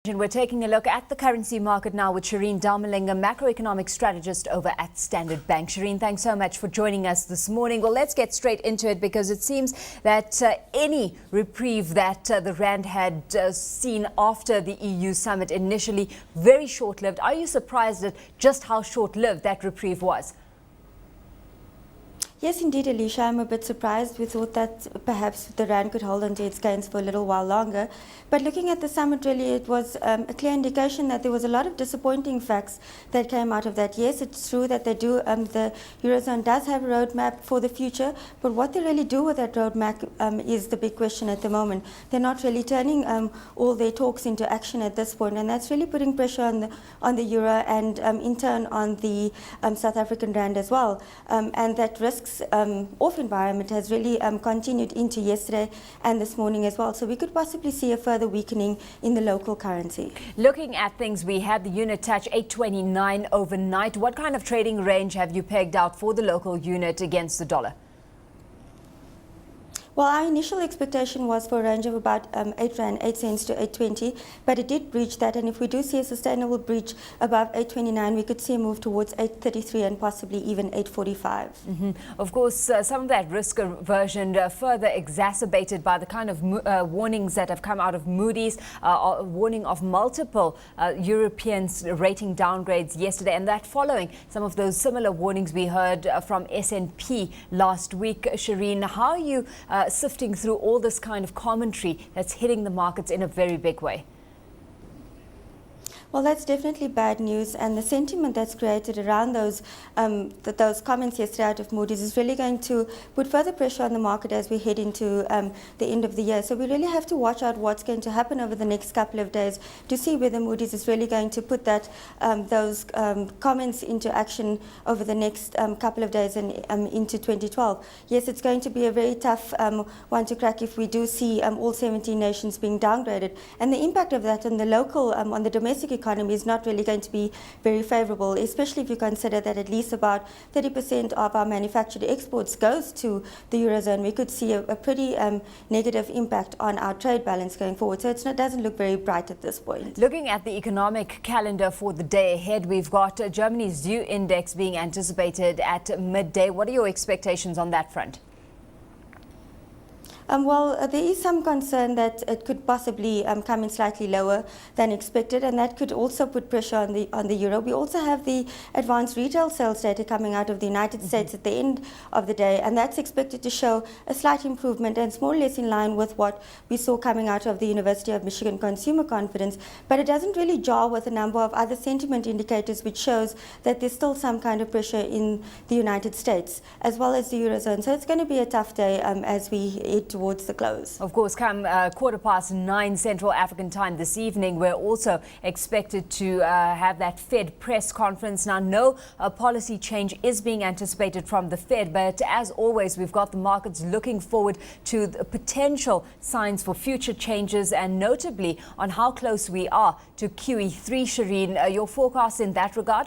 And we're taking a look at the currency market now with Shireen Darmalingham, macroeconomic strategist over at Standard Bank. Shireen, thanks so much for joining us this morning. Well, let's get straight into it because it seems that any reprieve that the Rand had seen after the EU summit initially, very short-lived. Are you surprised at just how short-lived that reprieve was? Yes, indeed, Alishia. I'm a bit surprised. We thought that perhaps the Rand could hold on to its gains for a little while longer. But looking at the summit, really, it was a clear indication that there was a lot of disappointing facts that came out of that. Yes, it's true that they do. The Eurozone does have a roadmap for the future, but what they really do with that roadmap is the big question at the moment. They're not really turning all their talks into action at this point, and that's really putting pressure on the euro and in turn on the South African Rand as well. And that risks off environment has really continued into yesterday and this morning as well. So we could possibly see a further weakening in the local currency. Looking at things, we had the unit touch 829 overnight. What kind of trading range have you pegged out for the local unit against the dollar? Well, our initial expectation was for a range of about 8 Rand, 8 cents to 8.20, but it did breach that. And if we do see a sustainable breach above 8.29, we could see a move towards 8.33 and possibly even 8.45. Of course, some of that risk aversion further exacerbated by the kind of warnings that have come out of Moody's, warning of multiple European rating downgrades yesterday, and that following some of those similar warnings we heard from S&P last week. Shireen, how are you sifting through all this kind of commentary that's hitting the markets in a very big way? Well, that's definitely bad news, and the sentiment that's created around those comments yesterday out of Moody's is really going to put further pressure on the market as we head into the end of the year. So we really have to watch out what's going to happen over the next couple of days to see whether Moody's is really going to put those comments into action over the next couple of days and into 2012. Yes, it's going to be a very tough one to crack if we do see all 17 nations being downgraded, and the impact of that on the local, on the domestic economy is not really going to be very favorable, especially if you consider that at least about 30% of our manufactured exports goes to the Eurozone. We could see a pretty negative impact on our trade balance going forward. So it doesn't look very bright at this point. Looking at the economic calendar for the day ahead, we've got Germany's due index being anticipated at midday. What are your expectations on that front? Well, there is some concern that it could possibly come in slightly lower than expected, and that could also put pressure on the euro. We also have the advanced retail sales data coming out of the United States at the end of the day, and that's expected to show a slight improvement, and it's more or less in line with what we saw coming out of the University of Michigan consumer confidence. But it doesn't really jar with a number of other sentiment indicators, which shows that there's still some kind of pressure in the United States as well as the Eurozone. So it's going to be a tough day as we head towards the close. Of course, come 9:15 Central African time this evening, we're also expected to have that Fed press conference. Now, no policy change is being anticipated from the Fed, but as always, we've got the markets looking forward to the potential signs for future changes, and notably on how close we are to QE3. Shireen, your forecast in that regard?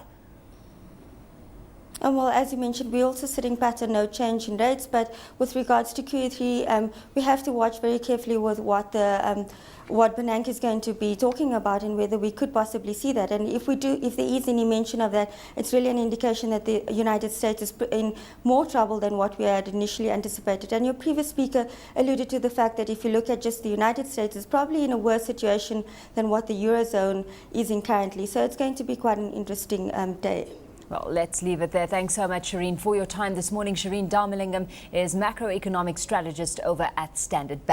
Well, as you mentioned, we're also sitting pat and no change in rates. But with regards to QE3, we have to watch very carefully with what Bernanke is going to be talking about and whether we could possibly see that. And if there is any mention of that, it's really an indication that the United States is in more trouble than what we had initially anticipated. And your previous speaker alluded to the fact that if you look at just the United States, it's probably in a worse situation than what the Eurozone is in currently. So it's going to be quite an interesting day. Well, let's leave it there. Thanks so much, Shireen, for your time this morning. Shireen Darmalingam is macroeconomic strategist over at Standard Bank.